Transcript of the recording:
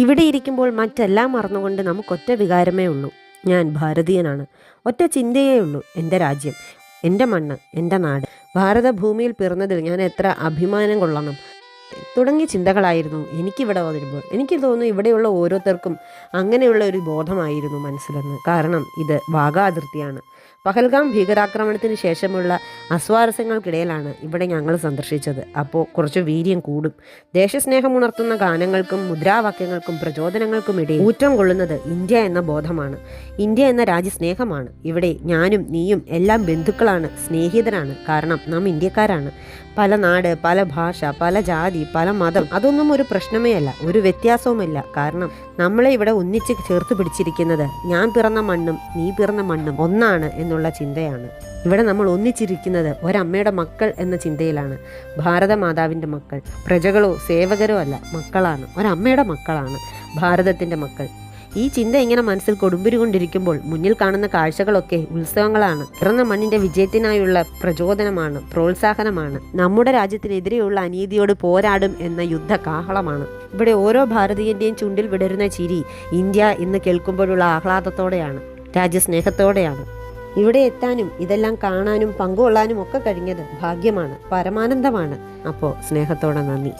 ഇവിടെ ഇരിക്കുമ്പോൾ മറ്റെല്ലാം മറന്നുകൊണ്ട് നമുക്കൊറ്റ വികാരമേ ഉള്ളൂ. ഞാൻ ഭാരതീയനാണ്. ഒറ്റ ചിന്തയേ ഉള്ളൂ, എൻ്റെ രാജ്യം, എൻ്റെ മണ്ണ്, എൻ്റെ നാട്. ഭാരതഭൂമിയിൽ പിറന്നതിൽ ഞാൻ എത്ര അഭിമാനം കൊള്ളണം തുടങ്ങിയ ചിന്തകളായിരുന്നു എനിക്കിവിടെ വരുമ്പോൾ. എനിക്ക് തോന്നുന്നു ഇവിടെയുള്ള ഓരോരുത്തർക്കും അങ്ങനെയുള്ള ഒരു ബോധമായിരുന്നു മനസ്സിലെന്ന്. കാരണം ഇത് വാഗാ അതിർത്തിയാണ്. പഹൽഗാം ഭീകരാക്രമണത്തിന് ശേഷമുള്ള അസ്വാരസ്യങ്ങൾക്കിടയിലാണ് ഇവിടെ ഞങ്ങൾ സന്ദർശിച്ചത്. അപ്പോൾ കുറച്ച് വീര്യം കൂടും. ദേശസ്നേഹമുണർത്തുന്ന ഗാനങ്ങൾക്കും മുദ്രാവാക്യങ്ങൾക്കും പ്രചോദനങ്ങൾക്കും ഇടയിൽ ഊറ്റം കൊള്ളുന്നത് ഇന്ത്യ എന്ന ബോധമാണ്. ഇന്ത്യ എന്ന രാജ്യസ്നേഹമാണ്. ഇവിടെ ഞാനും നീയും എല്ലാം ബന്ധുക്കളാണ്, സ്നേഹിതരാണ്. കാരണം നാം ഇന്ത്യക്കാരാണ്. പല നാട്, പല ഭാഷ, പല ജാതി, പല മതം, അതൊന്നും ഒരു പ്രശ്നമേ അല്ല, ഒരു വ്യത്യാസവുമില്ല. കാരണം നമ്മളെ ഇവിടെ ഒന്നിച്ച് ചേർത്ത് പിടിച്ചിരിക്കുന്നത് ഞാൻ പിറന്ന മണ്ണും നീ പിറന്ന മണ്ണും ഒന്നാണ് എന്നുള്ള ചിന്തയാണ്. ഇവിടെ നമ്മൾ ഒന്നിച്ചിരിക്കുന്നത് ഒരമ്മയുടെ മക്കൾ എന്ന ചിന്തയിലാണ്. ഭാരതമാതാവിൻ്റെ മക്കൾ പ്രജകളോ സേവകരോ അല്ല, മക്കളാണ്. ഒരമ്മയുടെ മക്കളാണ് ഭാരതത്തിൻ്റെ മക്കൾ. ഈ ചിന്ത ഇങ്ങനെ മനസ്സിൽ കൊടുമ്പിരി കൊണ്ടിരിക്കുമ്പോൾ മുന്നിൽ കാണുന്ന കാഴ്ചകളൊക്കെ ഉത്സവങ്ങളാണ്. പിറന്ന മണ്ണിന്റെ വിജയത്തിനായുള്ള പ്രചോദനമാണ്, പ്രോത്സാഹനമാണ്. നമ്മുടെ രാജ്യത്തിനെതിരെയുള്ള അനീതിയോട് പോരാടും എന്ന യുദ്ധ കാഹളമാണ്. ഇവിടെ ഓരോ ഭാരതീയന്റെയും ചുണ്ടിൽ വിടരുന്ന ചിരി ഇന്ത്യ എന്ന് കേൾക്കുമ്പോഴുള്ള ആഹ്ലാദത്തോടെയാണ്, രാജ്യസ്നേഹത്തോടെയാണ്. ഇവിടെ എത്താനും ഇതെല്ലാം കാണാനും പങ്കുകൊള്ളാനും ഒക്കെ കഴിഞ്ഞത് ഭാഗ്യമാണ്, പരമാനന്ദമാണ്. അപ്പോൾ സ്നേഹത്തോടെ നന്ദി.